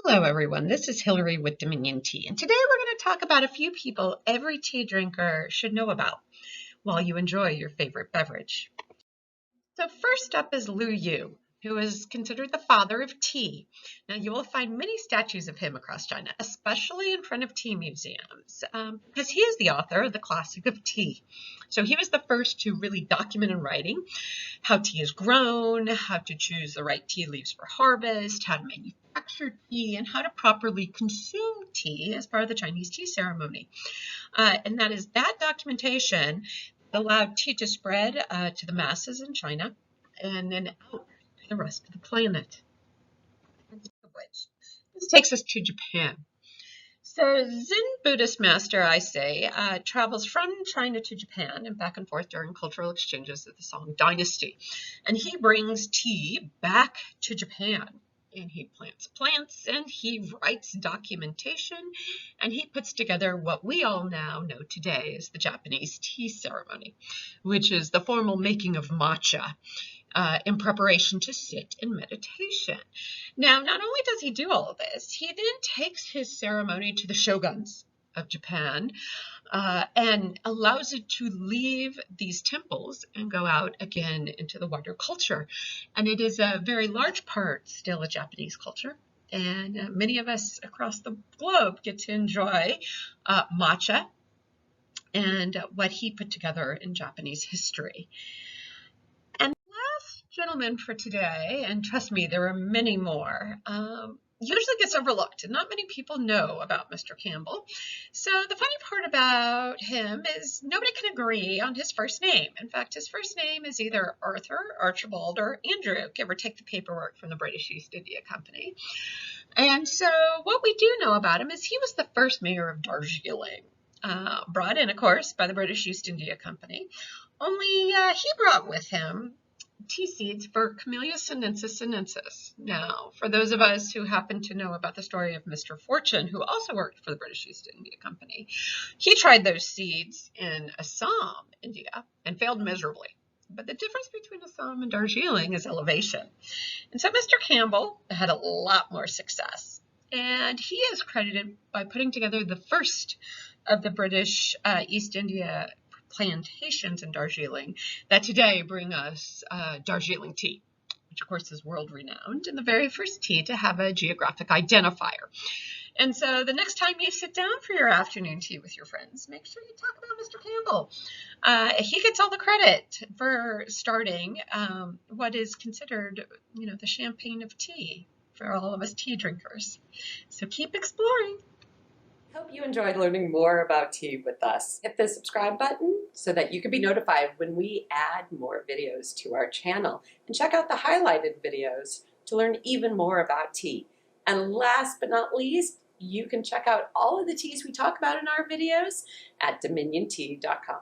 Hello everyone, this is Hillary with Dominion Tea, and today we're going to talk about a few people every tea drinker should know about while you enjoy your favorite beverage. So first up is Lu Yu, who is considered the father of tea. Now you will find many statues of him across China, especially in front of tea museums, because he is the author of the classic of tea. So he was the first to really document in writing how tea is grown, how to choose the right tea leaves for harvest, how to manufacture tea, and how to properly consume tea as part of the Chinese tea ceremony. And that documentation allowed tea to spread to the masses in China and then out to the rest of the planet. This takes us to Japan. So Zen Buddhist Master, I say, travels from China to Japan and back and forth during cultural exchanges of the Song Dynasty. And he brings tea back to Japan. And he plants plants, and he writes documentation, and he puts together what we all now know today as the Japanese tea ceremony, which is the formal making of matcha in preparation to sit in meditation. Now, not only does he do all of this, he then takes his ceremony to the shoguns of Japan and allows it to leave these temples and go out again into the wider culture. And it is a very large part still of Japanese culture. And many of us across the globe get to enjoy matcha and what he put together in Japanese history. And the last gentleman for today, and trust me, there are many more, usually gets overlooked, and not many people know about Mr. Campbell. So the funny part about him is nobody can agree on his first name. In fact, his first name is either Arthur, Archibald, or Andrew, give or take the paperwork from the British East India Company. And so what we do know about him is he was the first mayor of Darjeeling, brought in, of course, by the British East India Company. Only he brought with him tea seeds for Camellia sinensis sinensis. Now, for those of us who happen to know about the story of Mr. Fortune, who also worked for the British East India Company, he tried those seeds in Assam, India, and failed miserably. But the difference between Assam and Darjeeling is elevation. And so Mr. Campbell had a lot more success. And he is credited by putting together the first of the British East India plantations in Darjeeling that today bring us Darjeeling tea, which of course is world renowned, and the very first tea to have a geographic identifier. And so the next time you sit down for your afternoon tea with your friends, make sure you talk about Mr. Campbell. He gets all the credit for starting what is considered, the champagne of tea for all of us tea drinkers. So keep exploring. Hope you enjoyed learning more about tea with us. Hit the subscribe button so that you can be notified when we add more videos to our channel. And check out the highlighted videos to learn even more about tea. And last but not least, you can check out all of the teas we talk about in our videos at dominiontea.com.